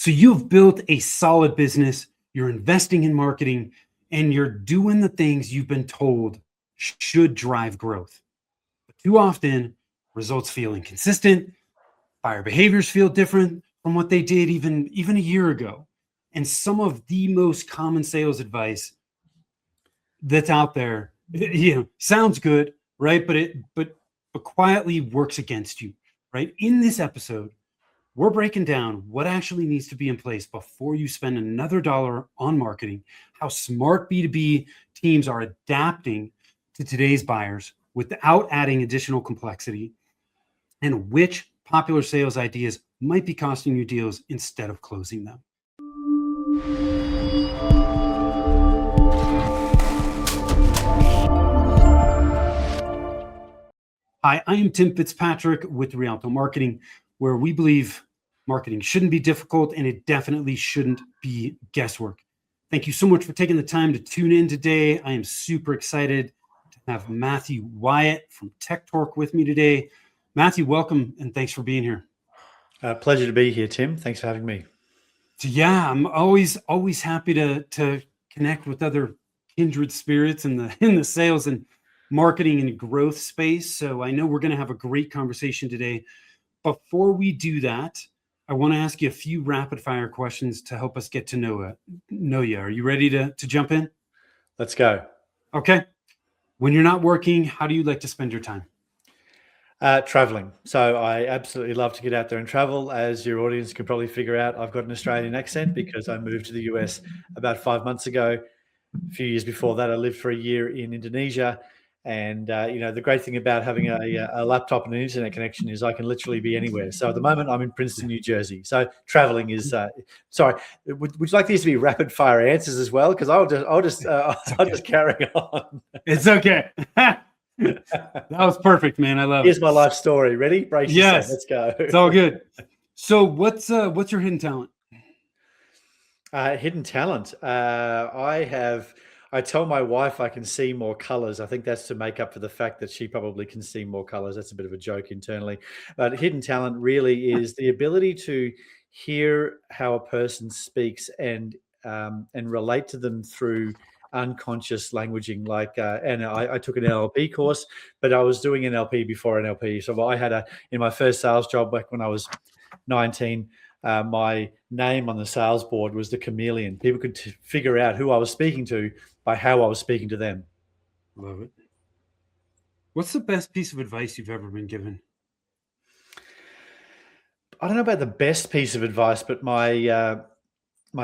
So you've built a solid business, you're investing in marketing, and you're doing the things you've been told should drive growth. But too often, results feel inconsistent, buyer behaviors feel different from what they did even a year ago. And some of the most common sales advice that's out there, sounds good, right? But quietly works against you, right? In this episode, we're breaking down what actually needs to be in place before you spend another dollar on marketing, how smart B2B teams are adapting to today's buyers without adding additional complexity, and which popular sales ideas might be costing you deals instead of closing them. Hi, I am Tim Fitzpatrick with Rialto Marketing, where we believe marketing shouldn't be difficult and it definitely shouldn't be guesswork. Thank you so much for taking the time to tune in today. I am super excited to have Matthew Wyatt from Tech Talk with me today. Matthew, welcome and thanks for being here. Pleasure to be here, Tim. Thanks for having me. So yeah, I'm always happy to connect with other kindred spirits in the sales and marketing and growth space. So I know we're going to have a great conversation today. Before we do that, I want to ask you a few rapid fire questions to help us get to know you. Are you ready to jump in? Let's go. Okay. When you're not working, how do you like to spend your time? Traveling. So I absolutely love to get out there and travel. As your audience can probably figure out, I've got an Australian accent because I moved to the US about 5 months ago. A few years before that, I lived for a year in Indonesia. And, the great thing about having a laptop and an internet connection is I can literally be anywhere. So at the moment, I'm in Princeton, New Jersey. So traveling is, sorry, would you like these to be rapid fire answers as well? Because I'll just carry on. It's okay. That was perfect, man. I love Here's it. my life story. Ready? Brace yourself. Yes. Let's go. It's all good. So what's your hidden talent? Hidden talent. I tell my wife I can see more colors. I think that's to make up for the fact that she probably can see more colors. That's a bit of a joke internally. But hidden talent really is the ability to hear how a person speaks and relate to them through unconscious languaging. And I took an NLP course, but I was doing NLP before NLP. So I had in my first sales job back when I was 19, my name on the sales board was the chameleon. People could figure out who I was speaking to by how I was speaking to them. Love it. What's the best piece of advice you've ever been given? I don't know about the best piece of advice, but my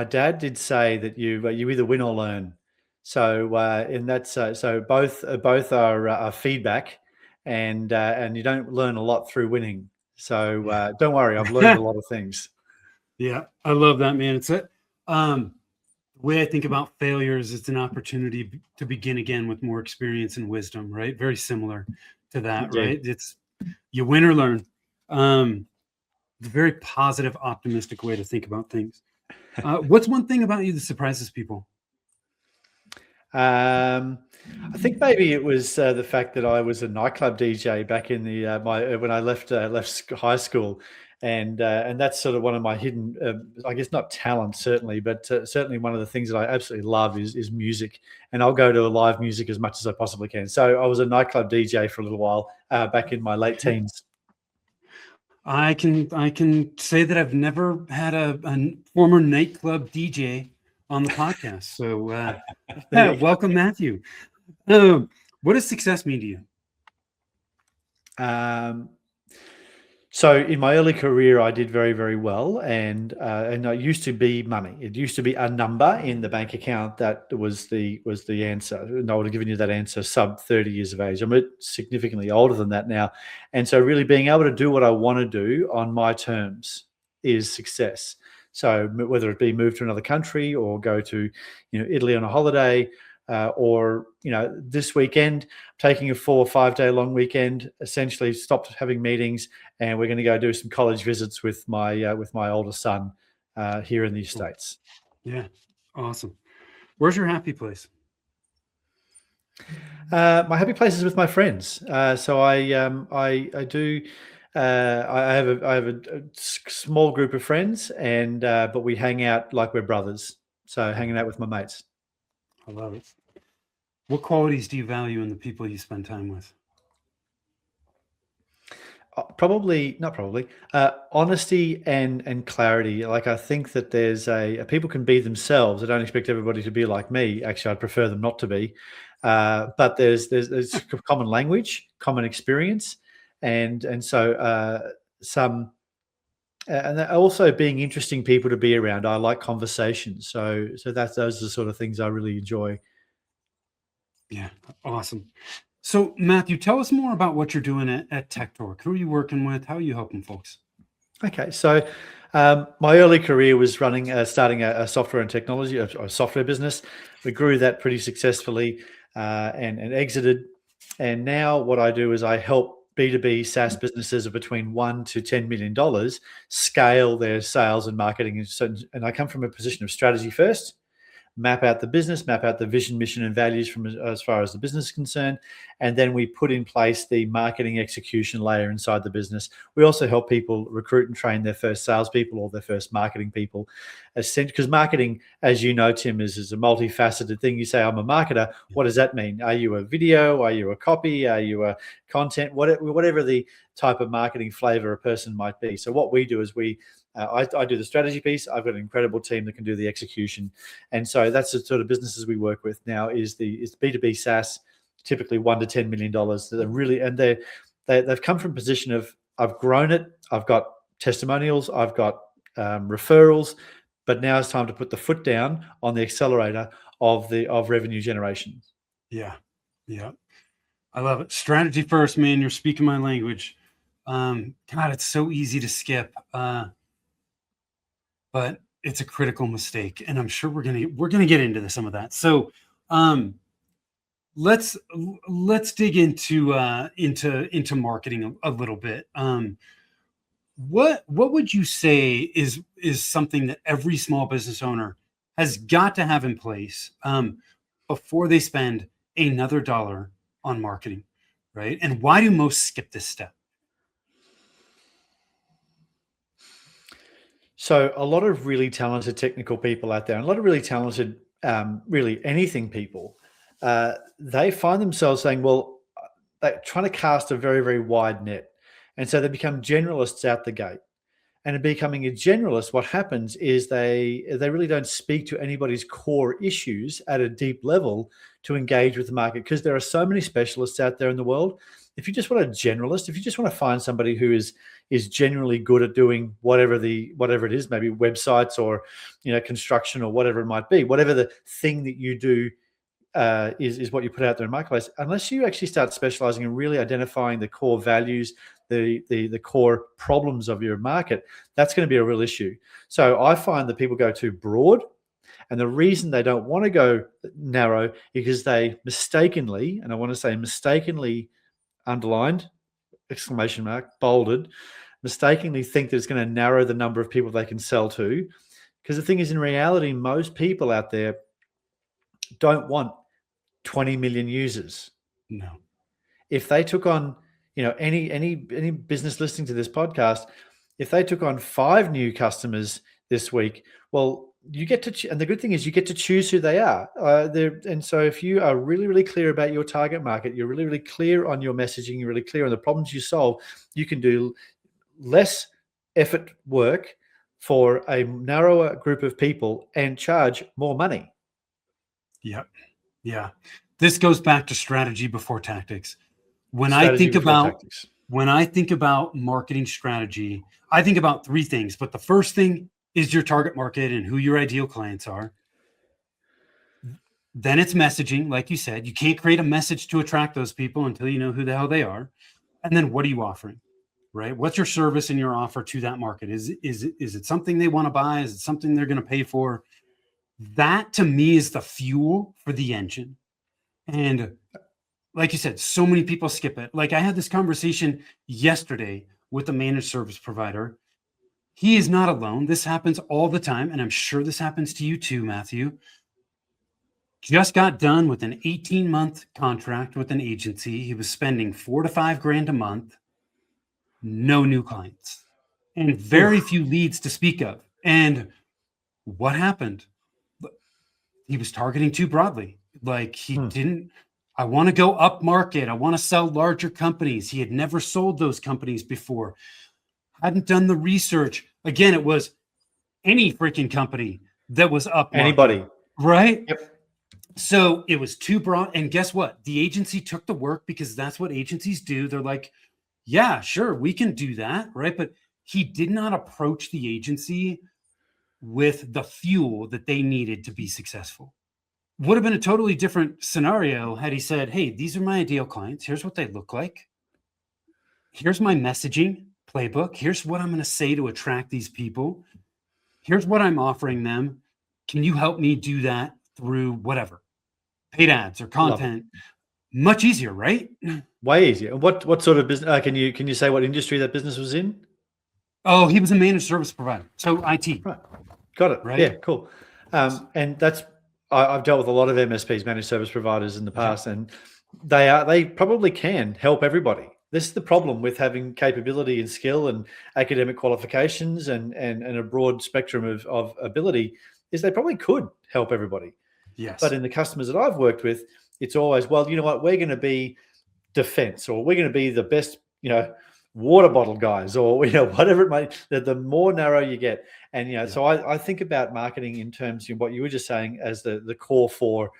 dad did say that you either win or learn. So and that's so both are feedback, and you don't learn a lot through winning. So don't worry, I've learned a lot of things. Yeah, I love that, man. It's the way I think about failures. It's an opportunity to begin again with more experience and wisdom, right? Very similar to that, Indeed. right? It's you win or learn. It's a very positive, optimistic way to think about things. What's one thing about you that surprises people? I think maybe it was the fact that I was a nightclub DJ back in the when I left high school, and that's sort of one of my hidden, I guess not talent certainly, but certainly one of the things that I absolutely love is music, and I'll go to live music as much as I possibly can. So I was a nightclub DJ for a little while back in my late teens. I can say that I've never had a former nightclub DJ on the podcast. So welcome, Matthew. What does success mean to you? So in my early career, I did very, very well, and it used to be money. It used to be a number in the bank account that was the answer. And I would have given you that answer sub 30 years of age. I'm significantly older than that now, and so really being able to do what I want to do on my terms is success. So whether it be move to another country or go to, Italy on a holiday, or this weekend, taking a 4 or 5 day long weekend, essentially stopped having meetings, and we're going to go do some college visits with my older son here in the States. Yeah, awesome. Where's your happy place? My happy place is with my friends. So I do I have a small group of friends, and but we hang out like we're brothers. So hanging out with my mates. I love it. What qualities do you value in the people you spend time with? Honesty and clarity. Like, I think that there's people can be themselves. I don't expect everybody to be like me. Actually, I'd prefer them not to be. But there's common language, common experience, and so some. And also being interesting people to be around. I like conversations, so those are the sort of things I really enjoy. Yeah, awesome. So, Matthew, tell us more about what you're doing at Tech Talk. Who are you working with? How are you helping folks? Okay, so my early career was starting a software and technology, a software business. We grew that pretty successfully and exited. And now what I do is I help B2B SaaS businesses of between $1 to $10 million scale their sales and marketing. And I come from a position of strategy first, map out the business, map out the vision, mission, and values from as far as the business is concerned, and then we put in place the marketing execution layer inside the business. We also help people recruit and train their first salespeople or their first marketing people, because marketing, as you know, Tim, is a multifaceted thing. You say, I'm a marketer. What does that mean? Are you a video? Are you a copy? Are you a content? Whatever the type of marketing flavor a person might be. So what we do is I do the strategy piece. I've got an incredible team that can do the execution, and so that's the sort of businesses we work with now. Is B2B SaaS, typically $1 to $10 million. They're really, and they've come from a position of, I've grown it, I've got testimonials, I've got referrals, but now it's time to put the foot down on the accelerator of revenue generation. Yeah, I love it. Strategy first, man. You're speaking my language. God, it's so easy to skip. But it's a critical mistake, and I'm sure we're gonna get into some of that. So, let's dig into marketing a little bit. What would you say is something that every small business owner has got to have in place before they spend another dollar on marketing, right? And why do most skip this step? So a lot of really talented technical people out there, and a lot of really talented, really anything people, they find themselves saying, well, they're trying to cast a very, very wide net. And so they become generalists out the gate. And in becoming a generalist, what happens is they really don't speak to anybody's core issues at a deep level to engage with the market, because there are so many specialists out there in the world. If you just want a generalist, if you just want to find somebody who is generally good at doing whatever it is, maybe websites or construction or whatever it might be, whatever the thing that you do is what you put out there in the marketplace, unless you actually start specializing and really identifying the core values, the core problems of your market, that's going to be a real issue. So I find that people go too broad, and the reason they don't want to go narrow is because they mistakenly, and I want to say mistakenly, underlined, exclamation mark, bolded, mistakenly think that it's going to narrow the number of people they can sell to. Because the thing is, in reality, most people out there don't want 20 million users. No. If they took on, any business listening to this podcast, if they took on 5 new customers this week, well, you get to, and the good thing is you get to choose who they are. And so if you are really, really clear about your target market, you're really, really clear on your messaging, you're really clear on the problems you solve, you can do less effort work for a narrower group of people and charge more money. Yep. Yeah. This goes back to strategy before tactics. When I think about marketing strategy, I think about 3 things. But the first thing is your target market and who your ideal clients are. Then it's messaging, like you said. You can't create a message to attract those people until you know who the hell they are. And then what are you offering? Right? What's your service and your offer to that market? Is it something they want to buy? Is it something they're going to pay for? That to me is the fuel for the engine. And like you said, so many people skip it. Like I had this conversation yesterday with a managed service provider. He is not alone. This happens all the time. And I'm sure this happens to you too, Matthew. Just got done with an 18-month contract with an agency. He was spending $4 to $5 grand a month. no new clients and very few leads to speak of. And what happened? He was targeting too broadly. Like he didn't, I want to go up market. I want to sell larger companies. He had never sold those companies before, hadn't done the research. Again, it was any freaking company that was up market. Anybody. Right? Yep. So it was too broad. And guess what? The agency took the work because that's what agencies do. They're like, yeah, sure, we can do that. Right. But he did not approach the agency with the fuel that they needed to be successful. Would have been a totally different scenario had he said, hey, these are my ideal clients. Here's what they look like. Here's my messaging playbook. Here's what I'm going to say to attract these people. Here's what I'm offering them. Can you help me do that through whatever, paid ads or content? Much easier, right? Way easier. What sort of business? Can you say what industry that business was in? Oh, he was a managed service provider, so IT. Right, got it. Right? Yeah, cool. And that's I've dealt with a lot of MSPs, managed service providers, in the past, and they probably can help everybody. This is the problem with having capability and skill and academic qualifications and a broad spectrum of ability, is they probably could help everybody. Yes. But in the customers that I've worked with, it's always, well, you know what, we're going to be defense, or we're going to be the best, water bottle guys, or, whatever it might, the more narrow you get. And, so I think about marketing in terms of what you were just saying as the core four,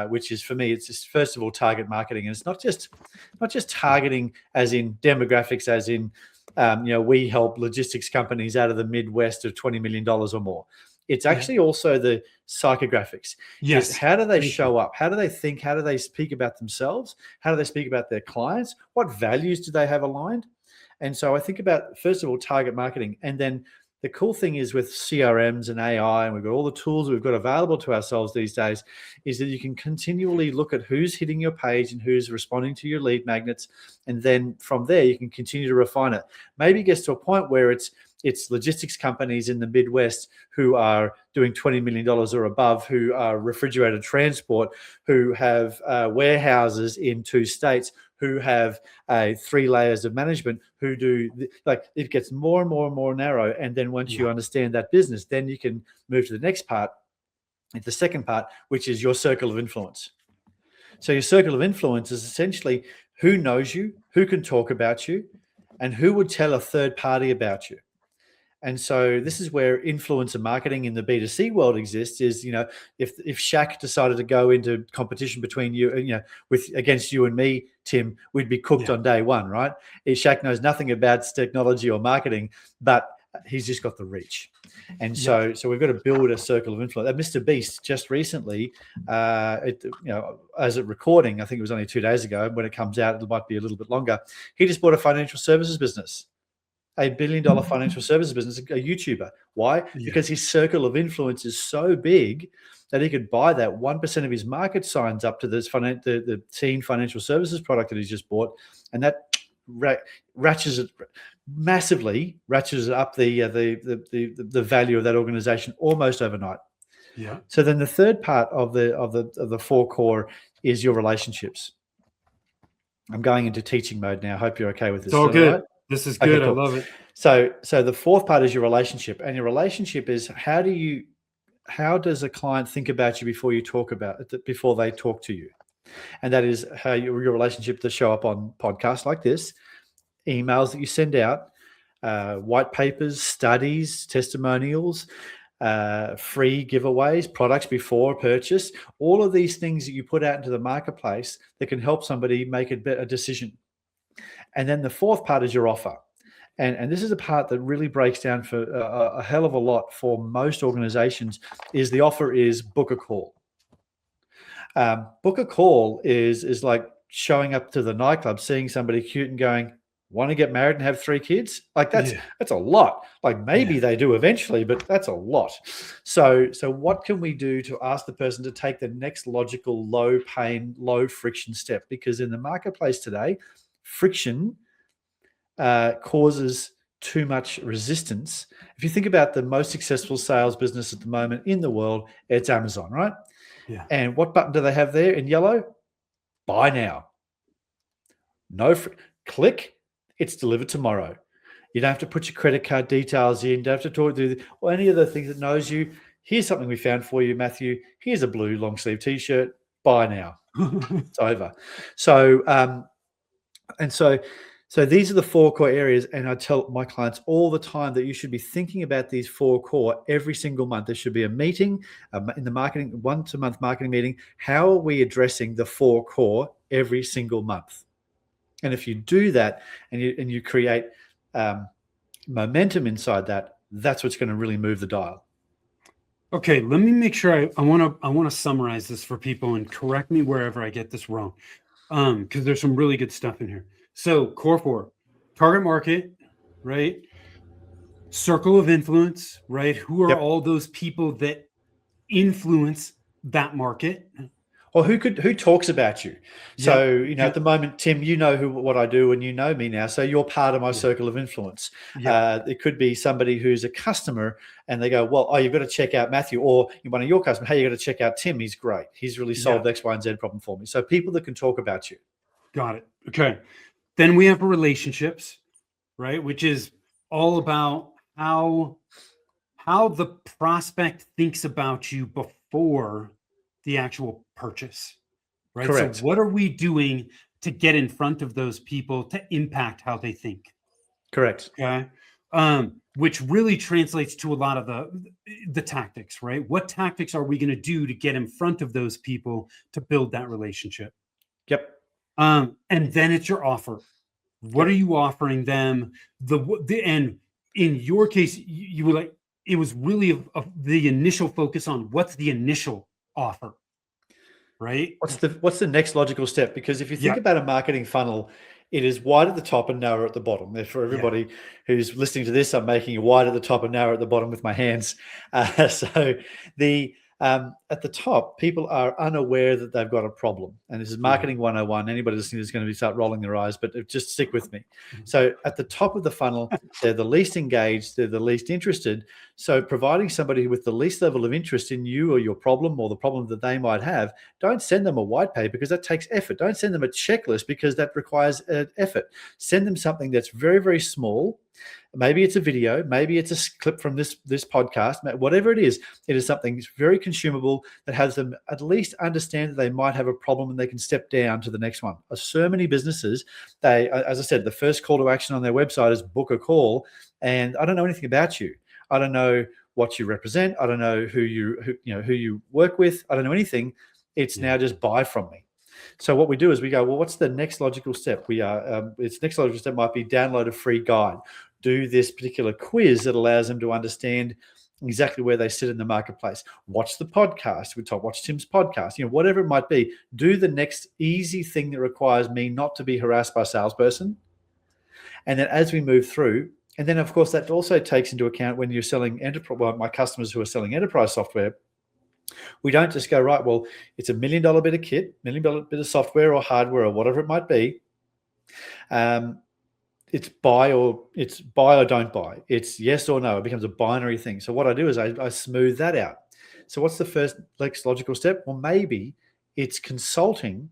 which is, for me, it's just, first of all, target marketing. And it's not just targeting as in demographics, as in, we help logistics companies out of the Midwest of $20 million or more. It's actually also the psychographics. Yes. How do they show up? How do they think? How do they speak about themselves? How do they speak about their clients? What values do they have aligned? And so I think about, first of all, target marketing. And then the cool thing is with CRMs and AI, and we've got all the tools we've got available to ourselves these days, is that you can continually look at who's hitting your page and who's responding to your lead magnets. And then from there, you can continue to refine it. Maybe it gets to a point where it's logistics companies in the Midwest who are doing $20 million or above, who are refrigerated transport, who have warehouses in 2 states, who have 3 layers of management, who do, it gets more and more and more narrow. And then once you understand that business, then you can move to the next part, the second part, which is your circle of influence. So your circle of influence is essentially who knows you, who can talk about you, and who would tell a third party about you. And so this is where influencer marketing in the B2C world exists, is, if Shaq decided to go into competition between you, against you and me, Tim, we'd be cooked on day one, right? Shaq knows nothing about technology or marketing, but he's just got the reach. And so we've got to build a circle of influence. Mr. Beast just recently, as a recording, I think it was only 2 days ago. When it comes out, it might be a little bit longer. He just bought a financial services business. $1 billion financial services business, a YouTuber. Why? Because his circle of influence is so big that he could buy that 1% of his market signs up to this the teen financial services product that he's just bought, and that ratchets it up the value of that organization almost overnight. Yeah. So then the third part of the 4 core is your relationships. I'm going into teaching mode now. I hope you're okay with this. It's all good. Right? This is good. Okay, cool. I love it. So the fourth part is your relationship, and your relationship is how does a client think about you before they talk to you, and that is how your relationship to show up on podcasts like this, emails that you send out, white papers, studies, testimonials, free giveaways, products before purchase, all of these things that you put out into the marketplace that can help somebody make a decision. And then the fourth part is your offer. And this is a part that really breaks down for a hell of a lot for most organizations, is the offer is book a call. Book a call is like showing up to the nightclub, seeing somebody cute and going, want to get married and have 3 kids? Like that's a lot. Like maybe they do eventually, but that's a lot. So what can we do to ask the person to take the next logical, low pain, low friction step? Because in the marketplace today, friction causes too much resistance. If you think about the most successful sales business at the moment in the world, it's Amazon, right? Yeah. And what button do they have there in yellow? Buy now. No click. it's delivered tomorrow. You don't have to put your credit card details in. You don't have to talk to or any of the things that knows you. Here's something we found for you, Matthew. Here's a blue long sleeve T-shirt. Buy now. It's over. So, so these are the 4 core areas, and I tell my clients all the time that you should be thinking about these 4 core every single month. There should be a meeting in the marketing, once a month marketing meeting. How are we addressing the 4 core every single month? And if you do that, and you create momentum inside that, that's what's going to really move the dial. Okay, let me make sure I want to summarize this for people, and correct me wherever I get this wrong, because there's some really good stuff in here. So core 4, target market, right? Circle of influence, right? Who are all those people that influence that market? Or who talks about you? So, at the moment, Tim, you know what I do, and you know me now. So you're part of my circle of influence. It could be somebody who's a customer, and they go, well, you've got to check out Matthew, or one of your customers, hey, you've got to check out Tim. He's great. He's really solved X, Y, and Z problem for me. So people that can talk about you. Got it. Okay. Then we have relationships, right? Which is all about how the prospect thinks about you before the actual purchase, right? Correct. So what are we doing to get in front of those people to impact how they think? Correct. Okay. Which really translates to a lot of the tactics, right? What tactics are we going to do to get in front of those people to build that relationship? Yep. And then it's your offer. What are you offering them? And in your case, you were like, it was really the initial focus on what's the initial offer, right? What's the next logical step? Because if you think about a marketing funnel, it is wide at the top and narrow at the bottom. For everybody who's listening to this, I'm making it wide at the top and narrow at the bottom with my hands. So at the top, people are unaware that they've got a problem. And this is marketing 101. Anybody listening is going to start rolling their eyes, but just stick with me. So at the top of the funnel, they're the least engaged, they're the least interested. So providing somebody with the least level of interest in you or your problem or the problem that they might have, don't send them a white paper because that takes effort. Don't send them a checklist because that requires effort. Send them something that's very, very small. Maybe it's a video, maybe it's a clip from this podcast, whatever it is something very consumable that has them at least understand that they might have a problem and they can step down to the next one. So many businesses, as I said, the first call to action on their website is book a call, and I don't know anything about you. I don't know what you represent. I don't know who you work with. I don't know anything. It's now just buy from me. So what we do is we go, well, what's the next logical step? Its next logical step might be download a free guide. Do this particular quiz that allows them to understand exactly where they sit in the marketplace. Watch the podcast. Watch Tim's podcast. Whatever it might be. Do the next easy thing that requires me not to be harassed by a salesperson. And then as we move through, and then of course that also takes into account when you're selling enterprise. Well, my customers who are selling enterprise software, we don't just go, right, well, it's $1 million bit of kit, $1 million bit of software or hardware or whatever it might be. It's buy or don't buy. It's yes or no. It becomes a binary thing. So what I do is I smooth that out. So what's the first next logical step? Well, maybe it's consulting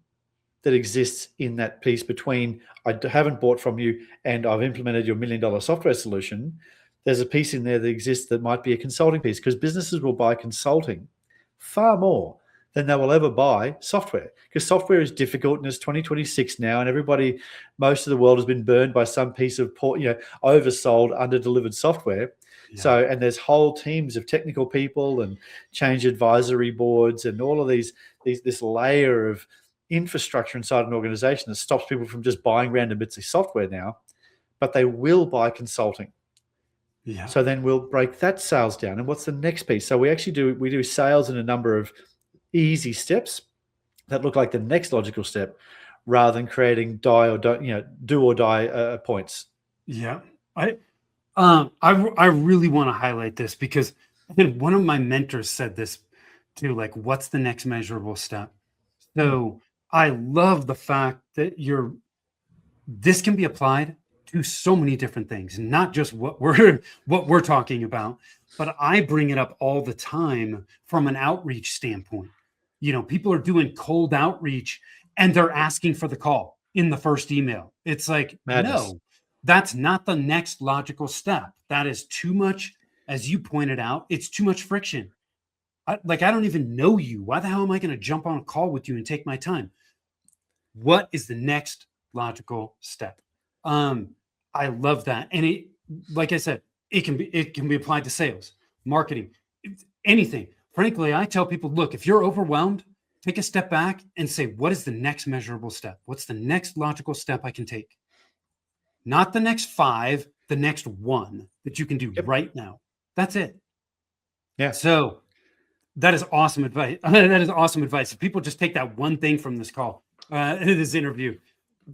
that exists in that piece between I haven't bought from you and I've implemented your $1 million software solution. There's a piece in there that exists that might be a consulting piece, because businesses will buy consulting far more than they will ever buy software, because software is difficult and it's 2026 now, and most of the world has been burned by some piece of oversold, under-delivered software. So, and there's whole teams of technical people and change advisory boards and all of this layer of infrastructure inside an organization that stops people from just buying random bits of software now, but they will buy consulting. So then we'll break that sales down. And what's the next piece? So we do sales in a number of easy steps that look like the next logical step, rather than creating do or die points. I really want to highlight this, because one of my mentors said this too, like, what's the next measurable step? So I love the fact that this can be applied to so many different things, not just what we're talking about, but I bring it up all the time from an outreach standpoint. People are doing cold outreach and they're asking for the call in the first email. It's like, madness. No, that's not the next logical step. That is too much, as you pointed out, it's too much friction. I don't even know you. Why the hell am I going to jump on a call with you and take my time? What is the next logical step? I love that. And it, like I said, it can be applied to sales, marketing, anything. Frankly, I tell people, look, if you're overwhelmed, take a step back and say, what is the next measurable step? What's the next logical step I can take? Not the next 5, the next 1 that you can do right now. That's it. Yeah. So that is awesome advice. That is awesome advice. If people just take that one thing from this call, this interview.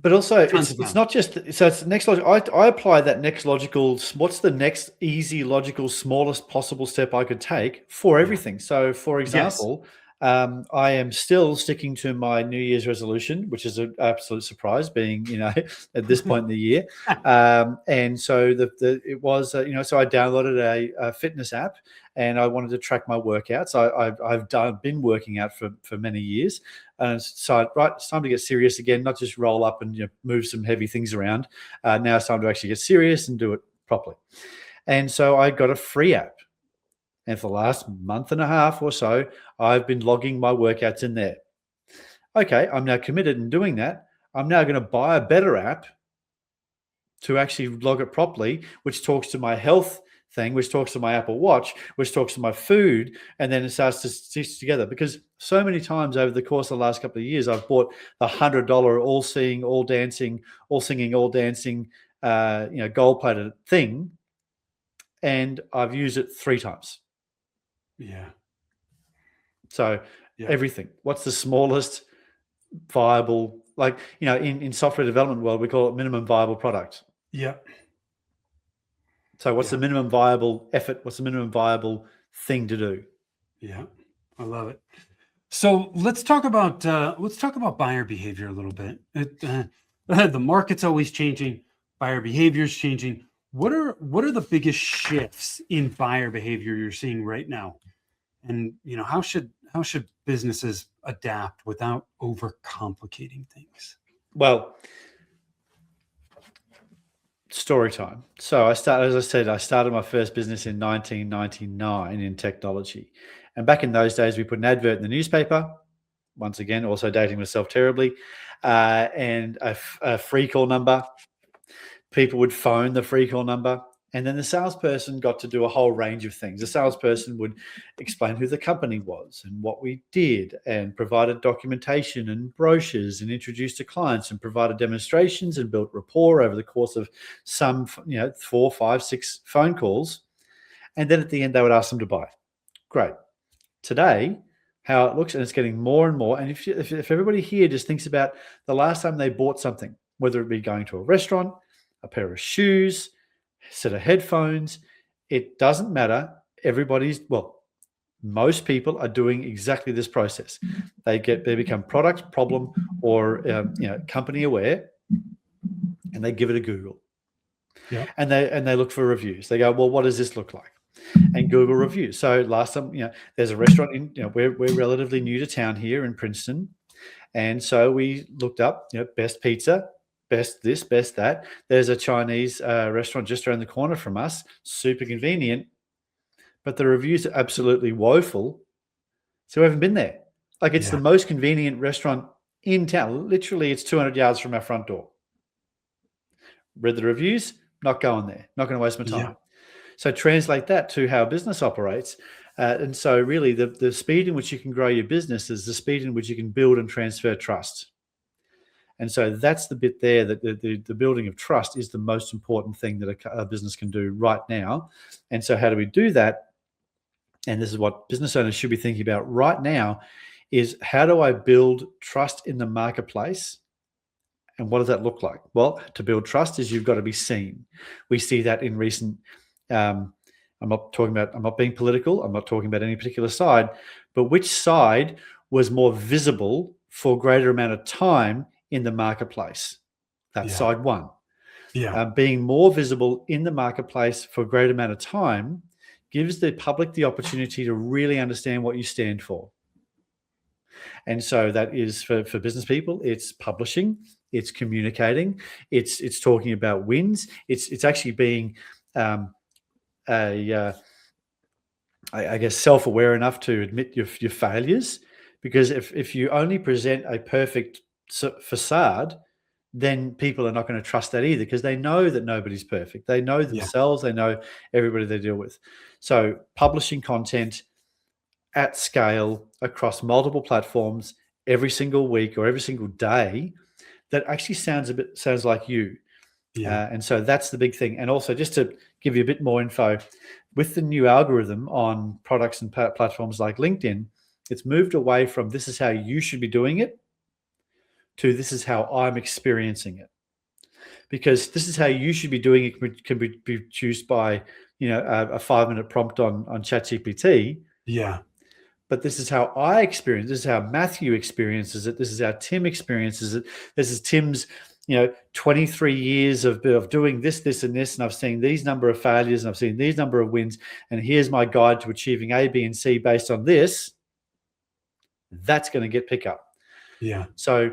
But also, it's not just, so it's next logical. I apply that next logical, what's the next easy, logical, smallest possible step I could take for everything. So, for example, I am still sticking to my New Year's resolution, which is an absolute surprise, being at this point in the year. And so it was so I downloaded a fitness app, and I wanted to track my workouts. I've been working out for many years, and so it's time to get serious again, not just roll up and move some heavy things around. Now it's time to actually get serious and do it properly. And so I got a free app. And for the last month and a half or so, I've been logging my workouts in there. Okay, I'm now committed in doing that. I'm now going to buy a better app to actually log it properly, which talks to my health thing, which talks to my Apple Watch, which talks to my food, and then it starts to stitch together. Because so many times over the course of the last couple of years, I've bought the $100 all-seeing, all-dancing, all-singing, all-dancing, gold-plated thing, and I've used it 3 times. Yeah. So everything. What's the smallest viable, in software development world, we call it minimum viable product. Yeah. So what's the minimum viable effort? What's the minimum viable thing to do? Yeah. I love it. So let's talk about buyer behavior a little bit. The market's always changing. Buyer behavior is changing. What are the biggest shifts in buyer behavior you're seeing right now? And how should businesses adapt without overcomplicating things? Well, story time. So I started my first business in 1999 in technology. And back in those days, we put an advert in the newspaper. Once again, also dating myself terribly, and a free call number. People would phone the free call number, and then the salesperson got to do a whole range of things. The salesperson would explain who the company was and what we did, and provided documentation and brochures, and introduced to clients, and provided demonstrations, and built rapport over the course of some 4, 5, 6 phone calls. And then at the end, they would ask them to buy. Great. Today, how it looks, and it's getting more and more. And if everybody here just thinks about the last time they bought something, whether it be going to a restaurant, a pair of shoes, a set of headphones, it doesn't matter. Most people are doing exactly this process. They become product, problem, or company aware, and they give it a Google. Yeah. And they look for reviews. They go, well, what does this look like? And Google reviews. So last time, there's a restaurant in, we're relatively new to town here in Princeton. And so we looked up, best pizza, best this, best that. There's a Chinese restaurant just around the corner from us, super convenient, but the reviews are absolutely woeful. So we haven't been there. It's the most convenient restaurant in town. Literally, it's 200 yards from our front door. Read the reviews, not going there, not going to waste my time. Yeah. So translate that to how business operates. And so really the speed in which you can grow your business is the speed in which you can build and transfer trust. And so that's the bit there, that the building of trust is the most important thing that a business can do right now. And so how do we do that? And this is what business owners should be thinking about right now, is how do I build trust in the marketplace? And what does that look like? Well, to build trust is you've got to be seen. We see that in recent, I'm not being political, I'm not talking about any particular side, but which side was more visible for a greater amount of time in the marketplace? That's side one. Yeah. Being more visible in the marketplace for a greater amount of time gives the public the opportunity to really understand what you stand for. And so that is for business people, it's publishing, it's communicating, it's talking about wins, it's actually being a I guess self-aware enough to admit your failures, because if you only present a perfect facade, then people are not going to trust that either, because they know that nobody's perfect. They know Yeah. themselves, they know everybody they deal with. So publishing content at scale across multiple platforms every single week or every single day that actually sounds like you. Yeah. And so that's the big thing. And also, just to give you a bit more info, with the new algorithm on products and platforms like LinkedIn, it's moved away from this is how you should be doing it to this is how I'm experiencing it. Because this is how you should be doing it can be produced by, a 5-minute prompt on ChatGPT. Yeah. But this is how I experience. This is how Matthew experiences it. This is how Tim experiences it. This is Tim's, 23 years of doing this, and this, and I've seen these number of failures, and I've seen these number of wins, and here's my guide to achieving A, B, and C based on this. That's going to get pickup. Yeah. So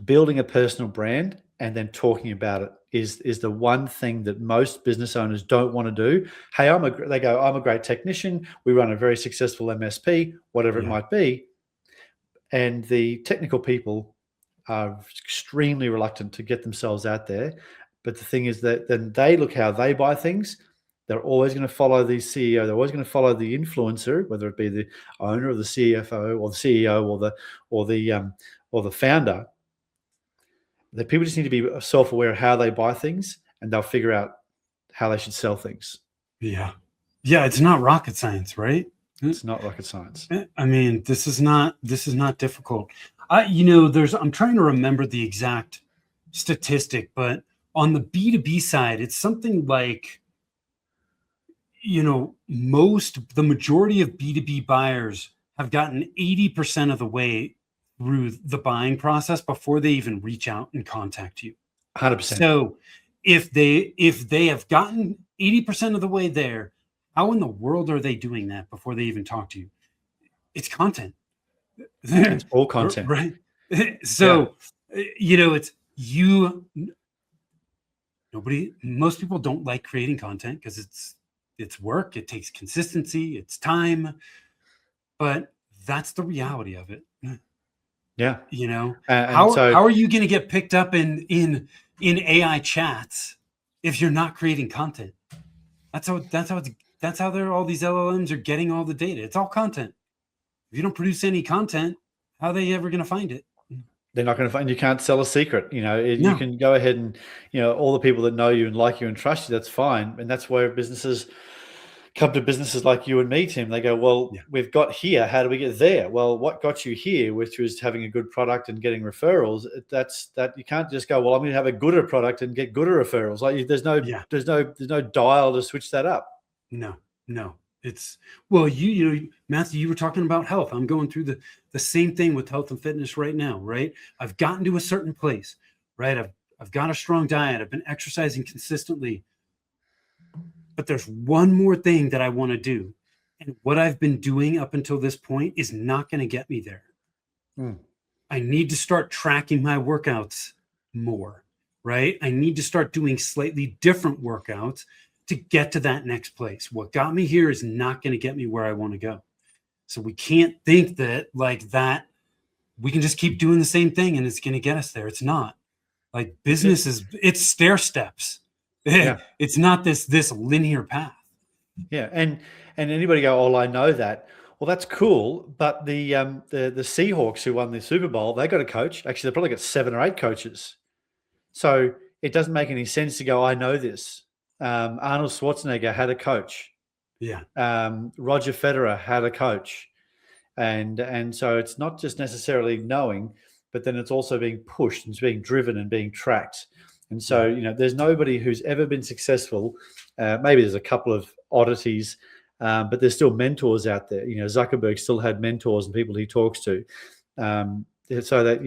building a personal brand and then talking about it is the one thing that most business owners don't want to do. Hey, they go, I'm a great technician. We run a very successful MSP, whatever it might be. And the technical people are extremely reluctant to get themselves out there. But the thing is that then they look how they buy things. They're always going to follow the CEO. They're always going to follow the influencer, whether it be the owner or the CFO or the CEO or the founder. The people just need to be self-aware of how they buy things, and they'll figure out how they should sell things. Yeah. Yeah. It's not rocket science, right? It's not rocket science. I mean, this is not difficult. I'm trying to remember the exact statistic, but on the B2B side, it's something like, the majority of B2B buyers have gotten 80% of the way through the buying process before they even reach out and contact you. 100%. So if they have gotten 80% of the way there, how in the world are they doing that before they even talk to you? It's content. It's all content. Right. So, it's most people don't like creating content because it's work, it takes consistency, it's time, but that's the reality of it. Yeah. How are you going to get picked up in AI chats if you're not creating content? That's how all these LLMs are getting all the data. It's all content. If you don't produce any content, how are they ever going to find it? They're not going to find. You can't sell a secret. No. You can go ahead and all the people that know you and like you and trust you. That's fine, and that's where businesses come to businesses like you and me, Tim. They go, well, we've got here. How do we get there? Well, what got you here, which was having a good product and getting referrals. That you can't just go, well, I'm going to have a gooder product and get gooder referrals. Like there's no dial to switch that up. No. It's Matthew, you were talking about health. I'm going through the same thing with health and fitness right now, right? I've gotten to a certain place, right? I've got a strong diet. I've been exercising consistently. But there's one more thing that I want to do. And what I've been doing up until this point is not going to get me there. I need to start tracking my workouts more, right? I need to start doing slightly different workouts to get to that next place. What got me here is not going to get me where I want to go. So we can't think that we can just keep doing the same thing and it's going to get us there. It's not. Like business it's stair steps. Yeah. It's not this linear path. Yeah. And anybody go, oh, I know that. Well, that's cool. But the Seahawks who won the Super Bowl, they got a coach. Actually, they probably got 7 or 8 coaches. So it doesn't make any sense to go, I know this. Arnold Schwarzenegger had a coach. Yeah. Roger Federer had a coach. And so it's not just necessarily knowing, but then it's also being pushed and it's being driven and being tracked. And so, there's nobody who's ever been successful. Maybe there's a couple of oddities, but there's still mentors out there. Zuckerberg still had mentors and people he talks to. So that,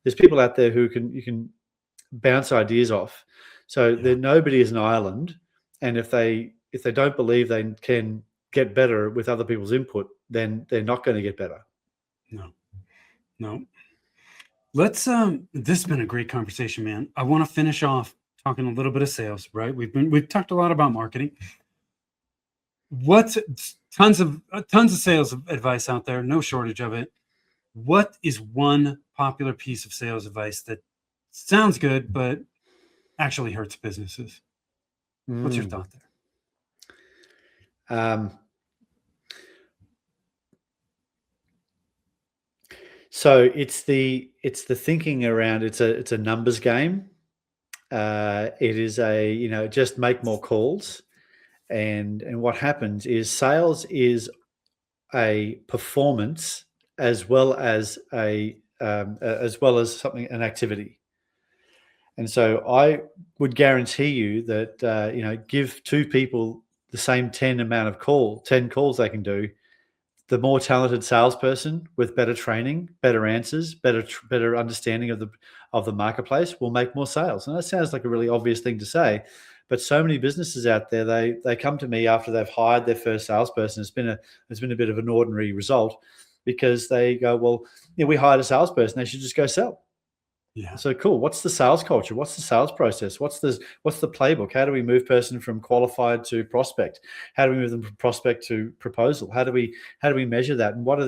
there's people out there who you can bounce ideas off. So nobody is an island. And if they don't believe they can get better with other people's input, then they're not going to get better. No. Let's this has been a great conversation, man. I want to finish off talking a little bit of sales, right? We've talked a lot about marketing. What's tons of sales advice out there, no shortage of it. What is one popular piece of sales advice that sounds good but actually hurts businesses? What's your thought there? So it's the thinking around. It's a numbers game. It is just make more calls, and what happens is sales is a performance as well as something, an activity. And so I would guarantee you that give two people the same 10 calls they can do. The more talented salesperson with better training, better answers, better understanding of the marketplace will make more sales. And that sounds like a really obvious thing to say, but so many businesses out there, they come to me after they've hired their first salesperson. It's been a bit of an ordinary result, because they go, well, we hired a salesperson, they should just go sell. Yeah. So cool. What's the sales culture? What's the sales process? What's the playbook? How do we move person from qualified to prospect? How do we move them from prospect to proposal? How do we measure that? And what are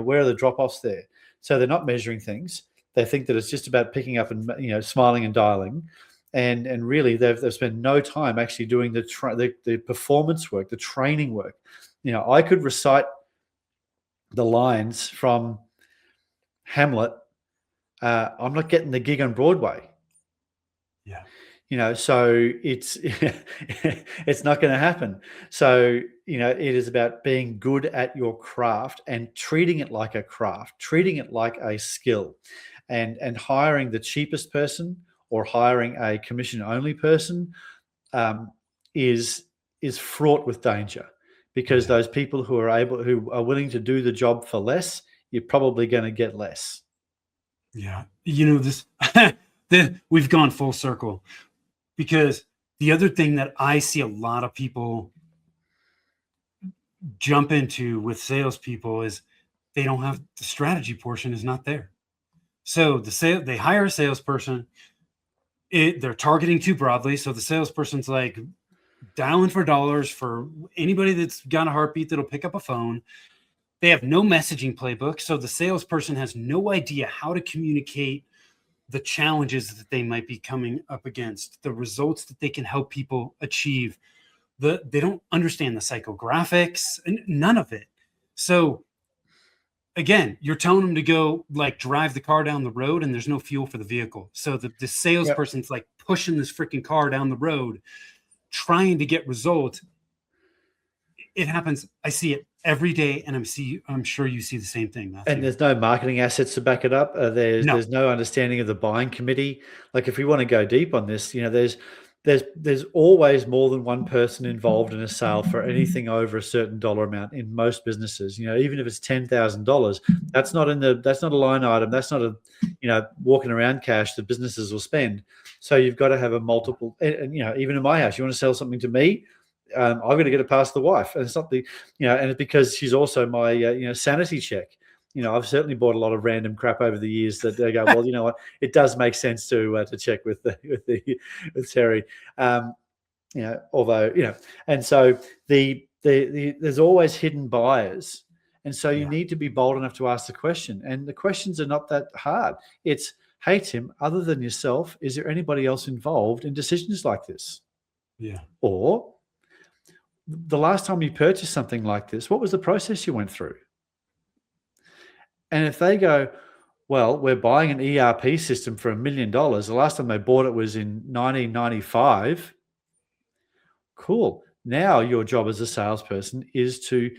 where are the drop-offs there? So they're not measuring things. They think that it's just about picking up and smiling and dialing, and really they've spent no time actually doing the performance work, the training work. I could recite the lines from Hamlet. I'm not getting the gig on Broadway. Yeah. So it's it's not going to happen. So, it is about being good at your craft and treating it like a craft, treating it like a skill, and hiring the cheapest person or hiring a commission-only person is fraught with danger, because those people who are willing to do the job for less, you're probably going to get less. Yeah. This we've gone full circle, because the other thing that I see a lot of people jump into with salespeople is they don't have the strategy portion is not there. So they hire a salesperson, they're targeting too broadly. So the salesperson's like dialing for dollars for anybody that's got a heartbeat that'll pick up a phone. They have no messaging playbook. So the salesperson has no idea how to communicate the challenges that they might be coming up against, the results that they can help people achieve. They don't understand the psychographics, and none of it. So again, you're telling them to go drive the car down the road, and there's no fuel for the vehicle. So the salesperson's like pushing this freaking car down the road, trying to get results. It happens. I see it every day, and I'm sure you see the same thing, Matthew. And there's no marketing assets to back it up. There's no understanding of the buying committee. Like, if we want to go deep on this, there's always more than one person involved in a sale for anything over a certain dollar amount in most businesses. Even if it's $10,000, that's not a line item. That's not walking around cash that businesses will spend. So you've got to have a multiple. And even in my house, you want to sell something to me, I've got to get it past the wife, and it's not and it's because she's also my sanity check. I've certainly bought a lot of random crap over the years that they go, well, you know what, it does make sense to check with Terry. Although and so there's always hidden buyers, and so you need to be bold enough to ask the question. And the questions are not that hard. It's, hey Tim, other than yourself, is there anybody else involved in decisions like this? Yeah. Or, the last time you purchased something like this, what was the process you went through? And if they go, well, we're buying an ERP system for $1 million. The last time they bought it was in 1995. Cool. Now your job as a salesperson is to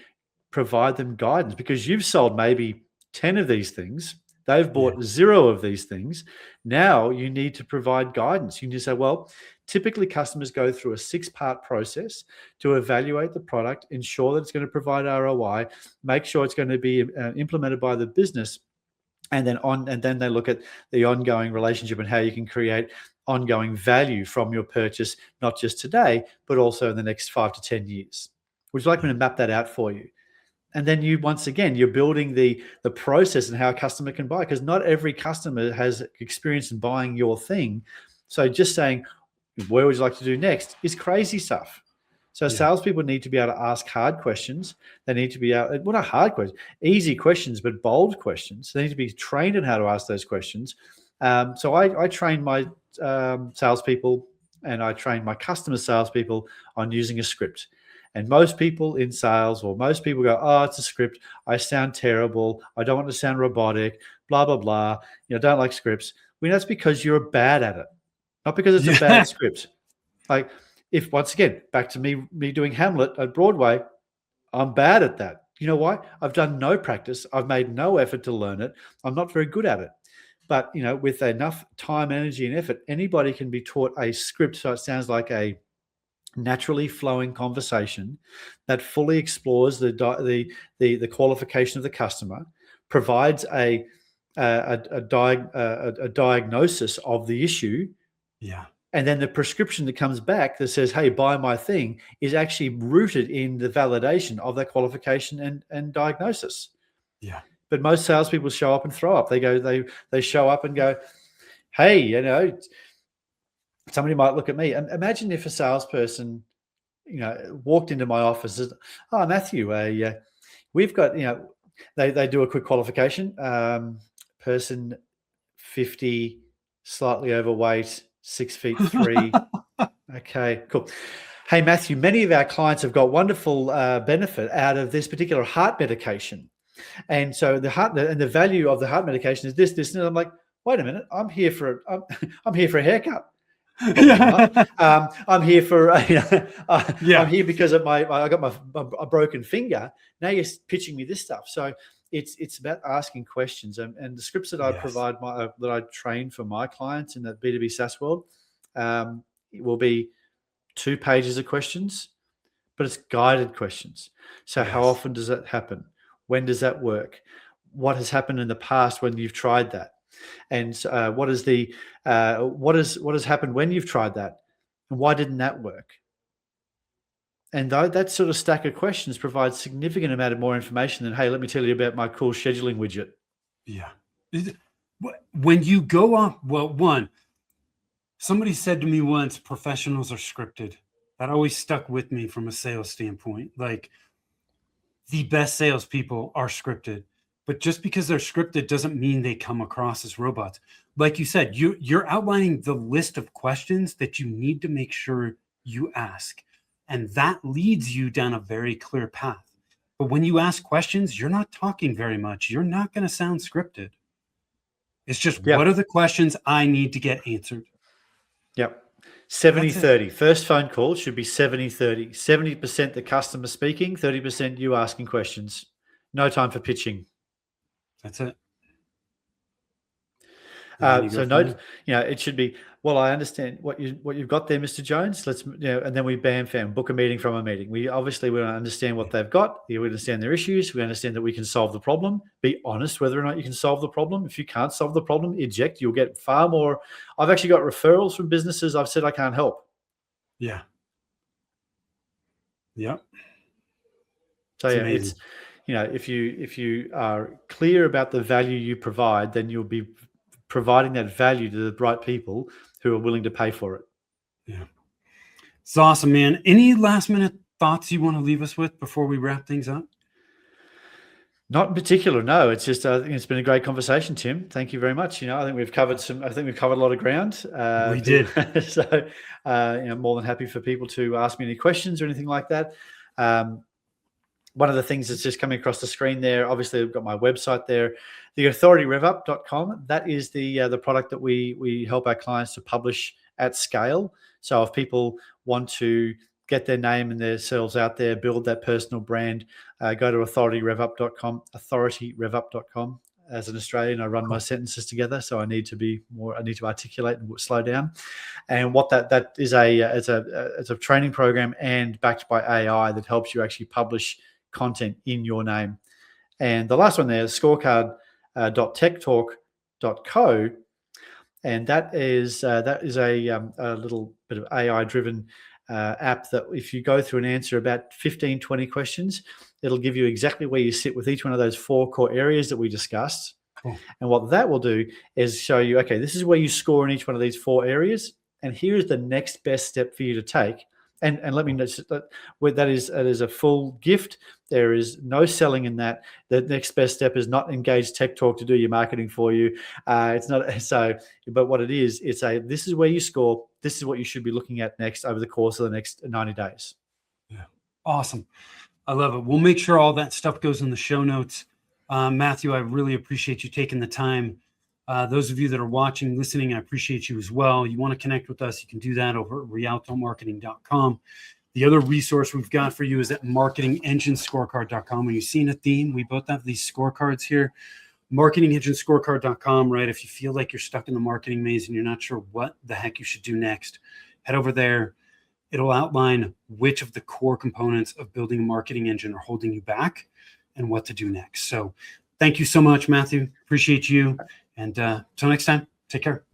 provide them guidance, because you've sold maybe 10 of these things. They've bought 0 of these things. Now you need to provide guidance. You need to say, well, typically customers go through a 6-part process to evaluate the product, ensure that it's going to provide ROI, make sure it's going to be implemented by the business, and then they look at the ongoing relationship and how you can create ongoing value from your purchase, not just today, but also in the next 5 to 10 years. Would you like me to map that out for you? And then you're building the process and how a customer can buy, because not every customer has experience in buying your thing. So just saying, where would you like to do next, is crazy stuff. So salespeople need to be able to ask hard questions. They need to be able, well, not hard questions, easy questions, but bold questions. They need to be trained in how to ask those questions. So I train my salespeople, and I train my customer salespeople on using a script. And most people in sales, or most people go, oh, it's a script. I sound terrible. I don't want to sound robotic, blah, blah, blah. Don't like scripts. That's because you're bad at it, not because it's a bad script. Like, if, once again, back to me doing Hamlet at Broadway, I'm bad at that. You know why? I've done no practice. I've made no effort to learn it. I'm not very good at it. But, with enough time, energy, and effort, anybody can be taught a script so it sounds like a naturally flowing conversation that fully explores the qualification of the customer, provides a diagnosis of the issue, and then the prescription that comes back that says, hey, buy my thing, is actually rooted in the validation of that qualification and diagnosis. But most salespeople show up and throw up. They show up and go, hey, somebody might look at me. And imagine if a salesperson, walked into my office and said, oh, Matthew, we've got, they do a quick qualification. Person 50, slightly overweight, 6'3". Okay, cool. Hey, Matthew, many of our clients have got wonderful benefit out of this particular heart medication. And so the value of the heart medication is this. And I'm like, wait a minute, I'm here for a haircut. I'm here for I'm here because of I got a broken finger. Now you're pitching me this stuff. So it's about asking questions, and the scripts that I provide that I train for my clients in that B2B SaaS world, it will be 2 pages of questions, but it's guided questions. So how often does that happen? When does that work? What has happened in the past when you've tried that? And what has happened when you've tried that, and why didn't that work? And that sort of stack of questions provides significant amount of more information than, hey, let me tell you about my cool scheduling widget. When you go off, somebody said to me once, professionals are scripted. That always stuck with me from a sales standpoint. Like, the best salespeople are scripted. But just because they're scripted doesn't mean they come across as robots. Like you said, you're outlining the list of questions that you need to make sure you ask. And that leads you down a very clear path. But when you ask questions, you're not talking very much. You're not going to sound scripted. It's just, what are the questions I need to get answered? Yep. 70-30. First phone call should be 70-30. 70% the customer speaking, 30% you asking questions. No time for pitching. That's it. So note, it should be, well, I understand what you've got there, Mr. Jones. Let's, and then we book a meeting from a meeting. We understand what they've got. We understand their issues. We understand that we can solve the problem. Be honest whether or not you can solve the problem. If you can't solve the problem, eject. You'll get far more. I've actually got referrals from businesses I've said I can't help. Yeah. Yep. So it's if you are clear about the value you provide, then you'll be providing that value to the right people who are willing to pay for it. Yeah. It's awesome, man. Any last minute thoughts you want to leave us with before we wrap things up? Not in particular, no. It's just, I think it's been a great conversation, Tim. Thank you very much. I think we've covered a lot of ground. We did. So, more than happy for people to ask me any questions or anything like that. One of the things that's just coming across the screen there, obviously I've got my website there, theauthorityrevup.com. That is the product that we help our clients to publish at scale. So if people want to get their name and themselves out there, build that personal brand, go to authorityrevup.com, authorityrevup.com. As an Australian, I run my sentences together, so I need to articulate and slow down. And what that is it's a training program and backed by AI that helps you actually publish content in your name. And the last one there is scorecard.techtalk.co, and that is a little bit of AI driven app that if you go through and answer about 15, 20 questions, it'll give you exactly where you sit with each one of those 4 core areas that we discussed. Cool. And what that will do is show you, okay, this is where you score in each one of these 4 areas, and here is the next best step for you to take. And let me know that is a full gift. There is no selling in that. The next best step is not engage Tech Talk to do your marketing for you. It's not so, but what it is, it's this is where you score. This is what you should be looking at next over the course of the next 90 days. Yeah, awesome. I love it. We'll make sure all that stuff goes in the show notes. Matthew, I really appreciate you taking the time. Those of you that are watching, listening, I appreciate you as well. You want to connect with us, you can do that over at rialtomarketing.com. The other resource we've got for you is at marketingengescorecard.com. When you've seen a theme, we both have these scorecards here. Marketingengescorecard.com, right? If you feel like you're stuck in the marketing maze and you're not sure what the heck you should do next, head over there. It'll outline which of the core components of building a marketing engine are holding you back and what to do next. So thank you so much, Matthew. Appreciate you. And until next time, take care.